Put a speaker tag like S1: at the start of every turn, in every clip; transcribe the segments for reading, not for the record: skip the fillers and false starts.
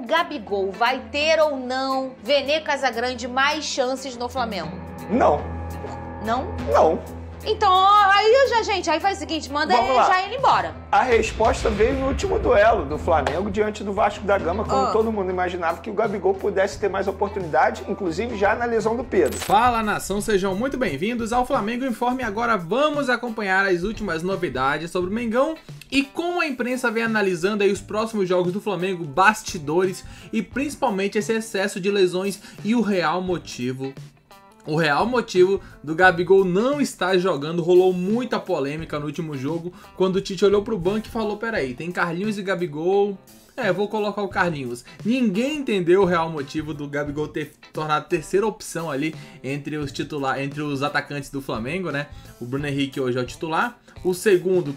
S1: o Gabigol vai ter ou não, Vene Casagrande, mais chances no Flamengo?
S2: Não.
S1: Não?
S2: Não.
S1: Então, aí já, gente, aí faz o seguinte, manda ele embora.
S2: A resposta veio no último duelo do Flamengo diante do Vasco da Gama, quando todo mundo imaginava que o Gabigol pudesse ter mais oportunidade, inclusive já na lesão do Pedro.
S3: Fala, nação, sejam muito bem-vindos ao Flamengo Informe. Agora vamos acompanhar as últimas novidades sobre o Mengão e como a imprensa vem analisando aí os próximos jogos do Flamengo, bastidores e principalmente esse excesso de lesões e o real motivo. O real motivo do Gabigol não estar jogando. Rolou muita polêmica no último jogo, quando o Tite olhou pro banco e falou: peraí, tem Carlinhos e Gabigol, vou colocar o Carlinhos. Ninguém entendeu o real motivo do Gabigol ter tornado terceira opção ali entre os atacantes do Flamengo, né? O Bruno Henrique hoje é o titular, o segundo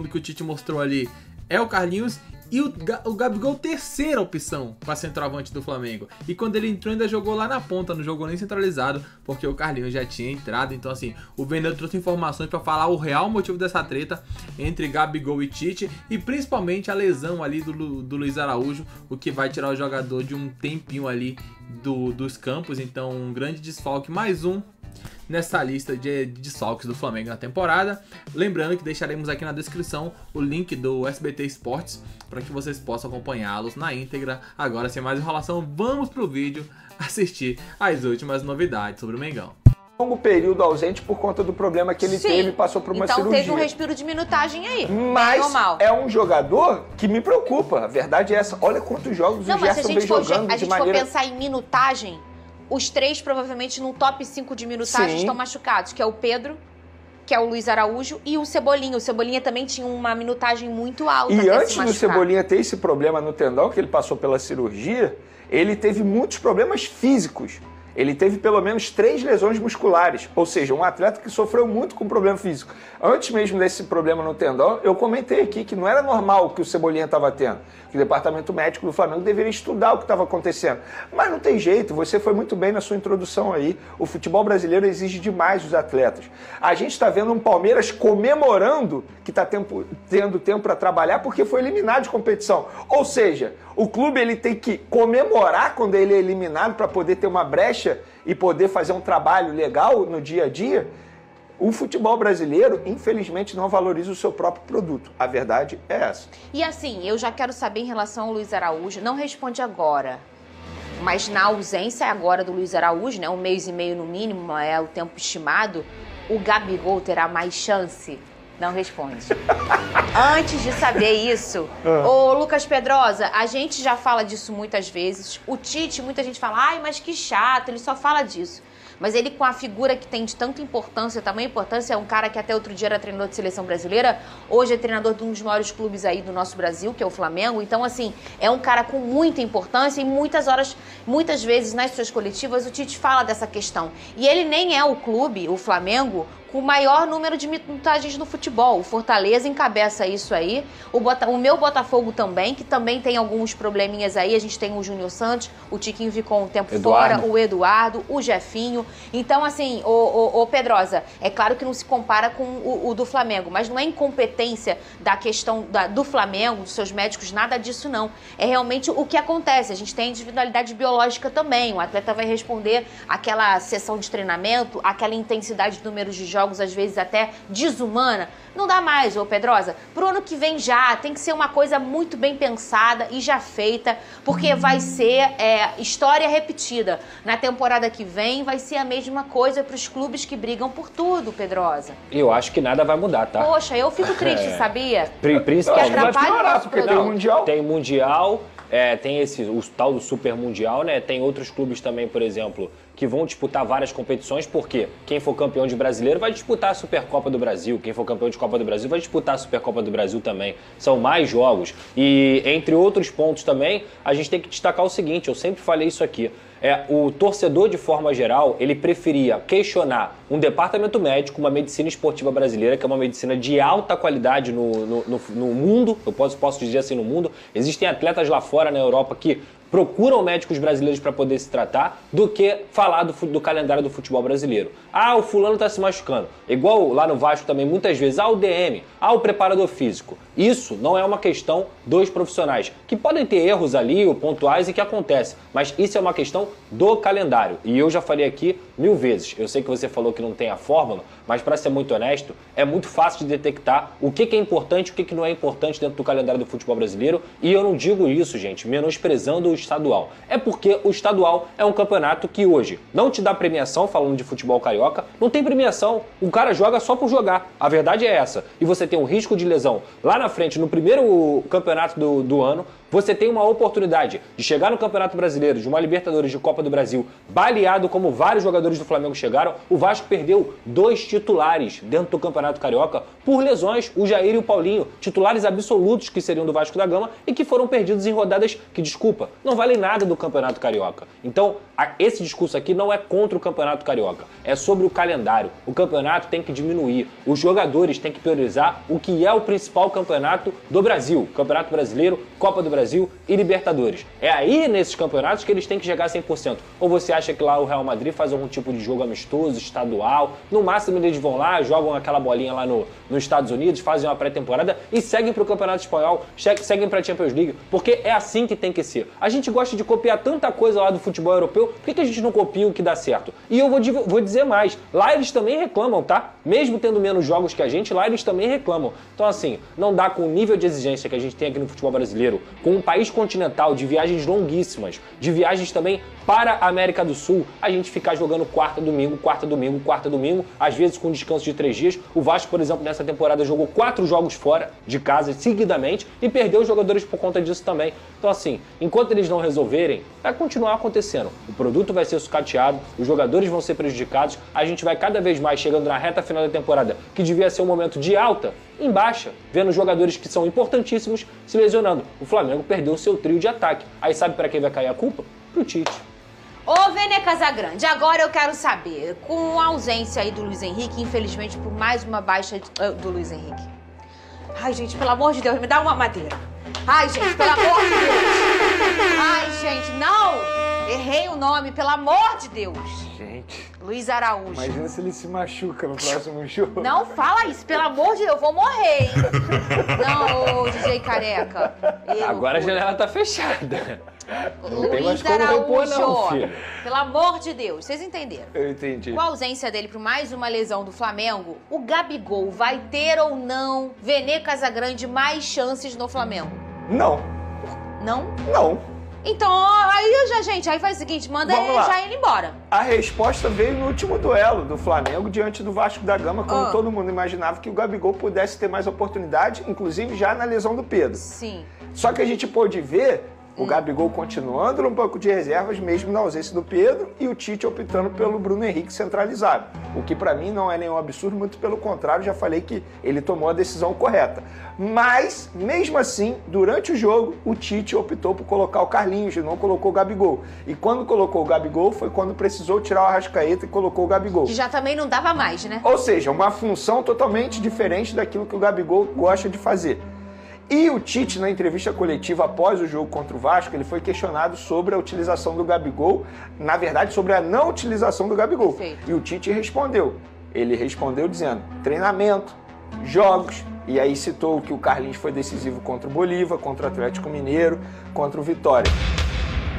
S3: que o Tite mostrou ali é o Carlinhos, e o Gabigol terceira opção para centroavante do Flamengo. E quando ele entrou ainda jogou lá na ponta, não jogou nem centralizado, porque o Carlinhos já tinha entrado. Então assim, o Vene trouxe informações para falar o real motivo dessa treta entre Gabigol e Tite, e principalmente a lesão ali do Luiz Araújo, o que vai tirar o jogador de um tempinho ali dos campos. Então um grande desfalque, mais um nessa lista de desfalques do Flamengo na temporada. Lembrando que deixaremos aqui na descrição o link do SBT Esportes para que vocês possam acompanhá-los na íntegra. Agora, sem mais enrolação, vamos pro vídeo assistir as últimas novidades sobre o Mengão.
S2: Longo período ausente por conta do problema que ele teve, passou por uma cirurgia.
S1: Então teve um respiro de minutagem aí.
S2: Mas é um jogador que me preocupa, a verdade é essa. Olha quantos jogos o Gerson vem jogando de maneira...
S1: Se a gente for pensar em minutagem, os três provavelmente no top 5 de minutagem estão machucados, que é o Pedro, que é o Luiz Araújo e o Cebolinha. O Cebolinha também tinha uma minutagem muito alta.
S2: E antes do Cebolinha ter esse problema no tendão, que ele passou pela cirurgia, ele teve muitos problemas físicos. Ele teve pelo menos 3 lesões musculares, ou seja, um atleta que sofreu muito com problema físico. Antes mesmo desse problema no tendão, eu comentei aqui que não era normal o que o Cebolinha estava tendo, que o departamento médico do Flamengo deveria estudar o que estava acontecendo. Mas não tem jeito, você foi muito bem na sua introdução aí. O futebol brasileiro exige demais dos atletas. A gente está vendo um Palmeiras comemorando que está tendo tempo para trabalhar porque foi eliminado de competição. Ou seja, o clube ele tem que comemorar quando ele é eliminado para poder ter uma brecha e poder fazer um trabalho legal no dia a dia. O futebol brasileiro, infelizmente, não valoriza o seu próprio produto. A verdade é essa.
S1: E assim, eu já quero saber em relação ao Luiz Araújo, não responde agora, mas na ausência agora do Luiz Araújo, né, 1 mês e meio no mínimo, é o tempo estimado, o Gabigol terá mais chance? Não responde. Antes de saber isso, ô Lucas Pedrosa, a gente já fala disso muitas vezes. O Tite, muita gente fala, ai, mas que chato, ele só fala disso. Mas ele, com a figura que tem de tanta importância, tamanha importância, é um cara que até outro dia era treinador de seleção brasileira, hoje é treinador de um dos maiores clubes aí do nosso Brasil, que é o Flamengo. Então, assim, é um cara com muita importância e muitas vezes nas suas coletivas o Tite fala dessa questão. E ele nem é o clube, o Flamengo, com o maior número de minutagens no futebol. O Fortaleza encabeça isso aí. O meu Botafogo também, que também tem alguns probleminhas aí. A gente tem o Júnior Santos, o Tiquinho ficou um tempo fora, o Eduardo, o Jefinho. Então, assim, o Pedrosa, é claro que não se compara com o do Flamengo, mas não é incompetência da questão do Flamengo, dos seus médicos, nada disso não. É realmente o que acontece. A gente tem individualidade biológica também. O atleta vai responder àquela sessão de treinamento, aquela intensidade de números de jogos, às vezes até desumana. Não dá mais, ô Pedrosa. Pro ano que vem já, tem que ser uma coisa muito bem pensada e já feita, porque vai ser história repetida. Na temporada que vem vai ser a mesma coisa pros clubes que brigam por tudo, Pedrosa.
S4: Eu acho que nada vai mudar, tá?
S1: Poxa, eu fico triste, sabia?
S4: Principalmente.
S1: Que atrapalha o nosso
S2: porque tem o Mundial.
S4: Tem Mundial, tem o tal do Super Mundial, né? Tem outros clubes também, por exemplo, que vão disputar várias competições, porque quem for campeão de brasileiro vai disputar a Supercopa do Brasil, quem for campeão de Copa do Brasil vai disputar a Supercopa do Brasil também. São mais jogos. E, entre outros pontos também, a gente tem que destacar o seguinte, eu sempre falei isso aqui, o torcedor, de forma geral, ele preferia questionar um departamento médico, uma medicina esportiva brasileira, que é uma medicina de alta qualidade no mundo, eu posso dizer assim, no mundo. Existem atletas lá fora, na Europa, que procuram médicos brasileiros para poder se tratar do que falar do calendário do futebol brasileiro. Ah, o fulano tá se machucando. Igual lá no Vasco também, muitas vezes, o DM, o preparador físico. Isso não é uma questão dos profissionais, que podem ter erros ali, ou pontuais, e que acontece, mas isso é uma questão do calendário. E eu já falei aqui 1000 vezes. Eu sei que você falou que não tem a fórmula, mas para ser muito honesto, é muito fácil de detectar o que é importante e o que não é importante dentro do calendário do futebol brasileiro. E eu não digo isso, gente, menosprezando o estadual. É porque o estadual é um campeonato que hoje não te dá premiação, falando de futebol carioca, não tem premiação. O cara joga só por jogar. A verdade é essa. E você tem um risco de lesão lá na frente, no primeiro campeonato do ano, você tem uma oportunidade de chegar no Campeonato Brasileiro, de uma Libertadores, de Copa do Brasil, baleado como vários jogadores do Flamengo chegaram. O Vasco perdeu 2 titulares dentro do Campeonato Carioca por lesões, o Jair e o Paulinho, titulares absolutos que seriam do Vasco da Gama e que foram perdidos em rodadas que, desculpa, não valem nada do Campeonato Carioca. Então, esse discurso aqui não é contra o Campeonato Carioca, é sobre o calendário. O campeonato tem que diminuir, os jogadores têm que priorizar o que é o principal campeonato do Brasil, Campeonato Brasileiro, Copa do Brasil e Libertadores. É aí, nesses campeonatos, que eles têm que chegar a 100%. Ou você acha que lá o Real Madrid faz algum tipo de jogo amistoso, estadual, no máximo eles vão lá, jogam aquela bolinha lá nos Estados Unidos, fazem uma pré-temporada e seguem para o Campeonato Espanhol, seguem para a Champions League, porque é assim que tem que ser. A gente gosta de copiar tanta coisa lá do futebol europeu, por que a gente não copia o que dá certo? E eu vou dizer mais, lá eles também reclamam, tá? Mesmo tendo menos jogos que a gente, lá eles também reclamam. Então assim, não dá com o nível de exigência que a gente tem aqui no futebol brasileiro, com um país continental, de viagens longuíssimas, de viagens também para a América do Sul, a gente ficar jogando quarta, domingo, às vezes com descanso de 3 dias. O Vasco, por exemplo, nessa temporada jogou 4 jogos fora de casa seguidamente e perdeu os jogadores por conta disso também. Então assim, enquanto eles não resolverem, vai continuar acontecendo. O produto vai ser sucateado, os jogadores vão ser prejudicados, a gente vai cada vez mais chegando na reta final da temporada, que devia ser um momento de alta, em baixa, vendo jogadores que são importantíssimos se lesionando. O Flamengo perdeu o seu trio de ataque. Aí sabe para quem vai cair a culpa? Pro Tite.
S1: Ô, Vene Casagrande, agora eu quero saber, com a ausência aí do Luiz Henrique, infelizmente por mais uma baixa do Luiz Henrique. Ai, gente, pelo amor de Deus, me dá uma madeira. Ai, gente, pelo amor de Deus. Ai, gente, não! Errei o nome, pelo amor de Deus.
S2: Gente,
S1: Luiz Araújo.
S2: imagina se ele se machuca no próximo jogo.
S1: Não fala isso, pelo amor de Deus, eu vou morrer, hein? Não, ô DJ Careca.
S4: Agora a janela tá fechada. Não tem mais
S1: Luiz
S4: como repor, não,
S1: Araújo,
S4: filho.
S1: pelo amor de Deus, vocês entenderam?
S2: Eu entendi.
S1: Com a ausência dele por mais uma lesão do Flamengo, o Gabigol vai ter ou não, Vene Casagrande, mais chances no Flamengo?
S2: Não.
S1: Não?
S2: Não.
S1: Então, aí já, gente, aí faz o seguinte, manda
S2: Vamos
S1: ele
S2: lá.
S1: já ir embora.
S2: A resposta veio no último duelo do Flamengo diante do Vasco da Gama, quando todo mundo imaginava que o Gabigol pudesse ter mais oportunidade, inclusive já na lesão do Pedro.
S1: Sim.
S2: Só que a gente pôde ver o Gabigol continuando no banco de reservas, mesmo na ausência do Pedro, e o Tite optando pelo Bruno Henrique centralizado. O que pra mim não é nenhum absurdo, muito pelo contrário, já falei que ele tomou a decisão correta. Mas, mesmo assim, durante o jogo, o Tite optou por colocar o Carlinhos e não colocou o Gabigol. E quando colocou o Gabigol, foi quando precisou tirar o Arrascaeta e colocou o Gabigol.
S1: Que já também não dava mais, né?
S2: Ou seja, uma função totalmente diferente daquilo que o Gabigol gosta de fazer. E o Tite, na entrevista coletiva após o jogo contra o Vasco, ele foi questionado sobre a utilização do Gabigol, na verdade, sobre a não utilização do Gabigol.
S1: Perfeito.
S2: E o Tite respondeu. Ele respondeu dizendo treinamento, jogos, e aí citou que o Carlinhos foi decisivo contra o Bolívar, contra o Atlético Mineiro, contra o Vitória.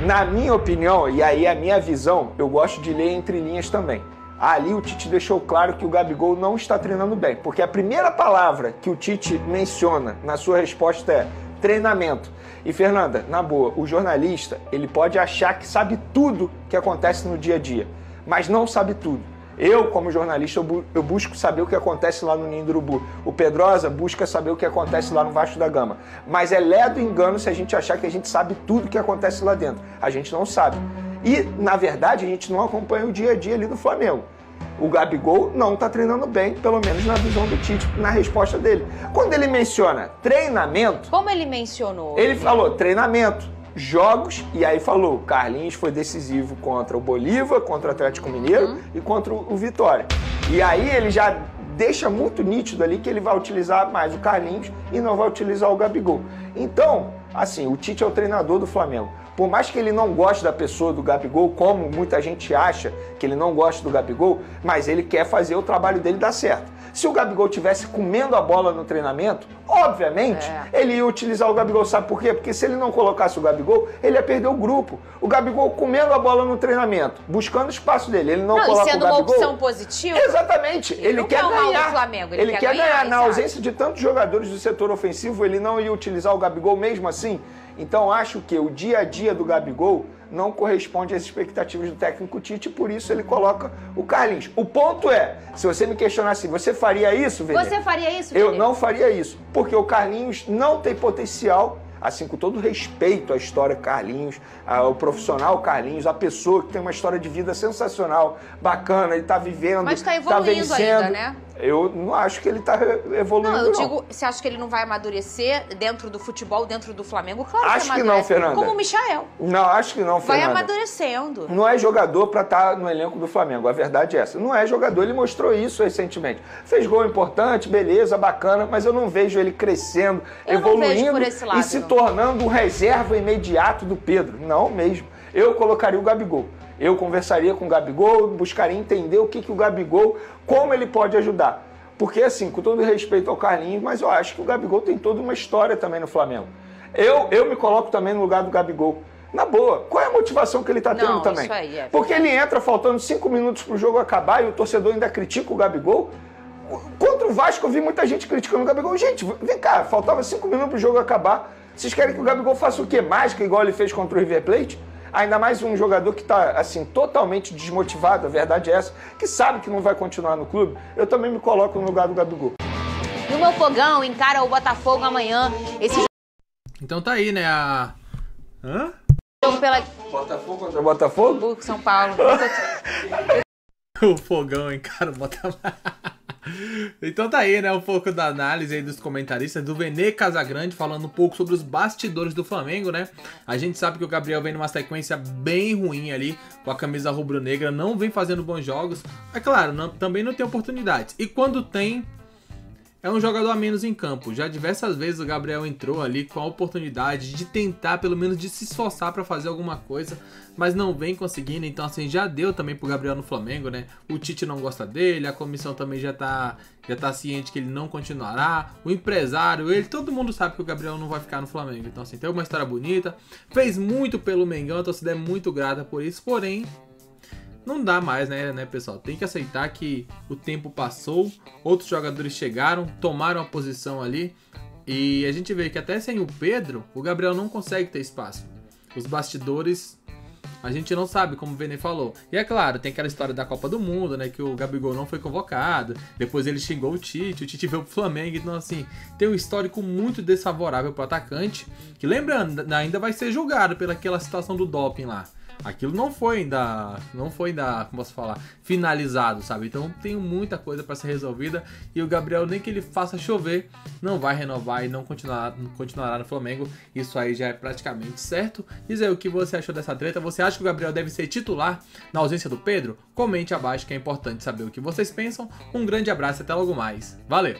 S2: Na minha opinião, e aí a minha visão, eu gosto de ler entre linhas também. Ali o Tite deixou claro que o Gabigol não está treinando bem, porque a primeira palavra que o Tite menciona na sua resposta é treinamento. E Fernanda, na boa, o jornalista, ele pode achar que sabe tudo que acontece no dia a dia, mas não sabe tudo. Eu, como jornalista, eu busco saber o que acontece lá no Ninho do Urubu. O Pedrosa busca saber o que acontece lá no Vasco da Gama. Mas é ledo engano se a gente achar que a gente sabe tudo o que acontece lá dentro. A gente não sabe. E, na verdade, a gente não acompanha o dia a dia ali do Flamengo. O Gabigol não está treinando bem, pelo menos na visão do Tite, na resposta dele. Quando ele menciona treinamento...
S1: Como ele mencionou?
S2: Ele falou treinamento, jogos, e aí falou Carlinhos foi decisivo contra o Bolívar, contra o Atlético Mineiro e contra o Vitória. E aí ele já deixa muito nítido ali que ele vai utilizar mais o Carlinhos e não vai utilizar o Gabigol. Então, assim, o Tite é o treinador do Flamengo. por mais que ele não goste da pessoa do Gabigol, como muita gente acha que ele não gosta do Gabigol, mas ele quer fazer o trabalho dele dar certo. Se o Gabigol tivesse comendo a bola no treinamento, obviamente, ele ia utilizar o Gabigol. Sabe por quê? Porque se ele não colocasse o Gabigol, ele ia perder o grupo. O Gabigol comendo a bola no treinamento, buscando o espaço dele. Ele não coloca o Gabigol.
S1: E sendo uma opção positiva.
S2: Exatamente. Ele quer ganhar.
S1: Flamengo.
S2: Ele quer ganhar. Na ausência de tantos jogadores do setor ofensivo, ele não ia utilizar o Gabigol mesmo assim. Então, acho que o dia a dia do Gabigol não corresponde às expectativas do técnico Tite, por isso ele coloca o Carlinhos. O ponto é, se você me questionar assim, você faria isso, Vene?
S1: Você faria isso, Vene?
S2: Eu não faria isso, porque o Carlinhos não tem potencial, assim, com todo respeito à história Carlinhos, ao profissional Carlinhos, a pessoa que tem uma história de vida sensacional, bacana, ele tá vivendo,
S1: mas tá evoluindo ainda, né?
S2: Eu não acho que ele tá evoluindo, não.
S1: Eu digo, você acha que ele não vai amadurecer dentro do futebol, dentro do Flamengo? Claro
S2: acho
S1: que amadurece.
S2: Não, Fernanda.
S1: Como o Michael.
S2: Não, acho que não, Fernanda.
S1: Vai amadurecendo.
S2: Não é jogador pra estar no elenco do Flamengo, a verdade é essa. Não é jogador, ele mostrou isso recentemente. Fez gol importante, beleza, bacana, mas eu não vejo ele crescendo, evoluindo
S1: por esse lado,
S2: e se tornando um reserva imediato do Pedro. Não mesmo. Eu colocaria o Gabigol. Eu conversaria com o Gabigol, buscaria entender o que o Gabigol, como ele pode ajudar. Porque, assim, com todo respeito ao Carlinhos, mas eu acho que o Gabigol tem toda uma história também no Flamengo. Eu me coloco também no lugar do Gabigol. Na boa, qual é a motivação que ele tá tendo também?
S1: Isso aí é.
S2: Porque ele entra faltando 5 minutos pro jogo acabar e o torcedor ainda critica o Gabigol. Contra o Vasco eu vi muita gente criticando o Gabigol. Gente, vem cá, faltava 5 minutos pro jogo acabar. Vocês querem que o Gabigol faça o quê? Mágica, igual ele fez contra o River Plate? Ainda mais um jogador que está, assim, totalmente desmotivado, a verdade é essa, que sabe que não vai continuar no clube. Eu também me coloco no lugar do Gabigol.
S1: E o meu fogão encara o Botafogo amanhã. Esse
S3: Então tá aí, né, a... Hã?
S1: jogo pela...
S2: Botafogo contra Botafogo?
S1: São Paulo.
S3: O fogão encara o Botafogo. Então tá aí, né, um pouco da análise aí dos comentaristas, do Vene Casagrande, falando um pouco sobre os bastidores do Flamengo, né? A gente sabe que o Gabriel vem numa sequência bem ruim ali, com a camisa rubro-negra, não vem fazendo bons jogos. É claro, também não tem oportunidades. E quando tem, é um jogador a menos em campo. Já diversas vezes o Gabriel entrou ali com a oportunidade de tentar, pelo menos de se esforçar para fazer alguma coisa, mas não vem conseguindo. Então assim, já deu também pro Gabriel no Flamengo, né? O Tite não gosta dele, a comissão também já tá ciente que ele não continuará. O empresário, todo mundo sabe que o Gabriel não vai ficar no Flamengo. Então assim, tem uma história bonita, fez muito pelo Mengão, a torcida é muito grata por isso, porém não dá mais, né, pessoal? Tem que aceitar que o tempo passou, outros jogadores chegaram, tomaram a posição ali, e a gente vê que até sem o Pedro, o Gabriel não consegue ter espaço. Os bastidores, a gente não sabe, como o Vene falou. E é claro, tem aquela história da Copa do Mundo, né, que o Gabigol não foi convocado, depois ele xingou o Tite veio pro Flamengo, então assim, tem um histórico muito desfavorável pro atacante, que lembrando, ainda vai ser julgado pelaquela situação do doping lá. Aquilo não foi ainda, como posso falar, finalizado, sabe? Então tem muita coisa para ser resolvida e o Gabriel, nem que ele faça chover, não vai renovar e não continuará no Flamengo. Isso aí já é praticamente certo. Diz aí o que você achou dessa treta. Você acha que o Gabriel deve ser titular na ausência do Pedro? Comente abaixo que é importante saber o que vocês pensam. Um grande abraço e até logo mais. Valeu!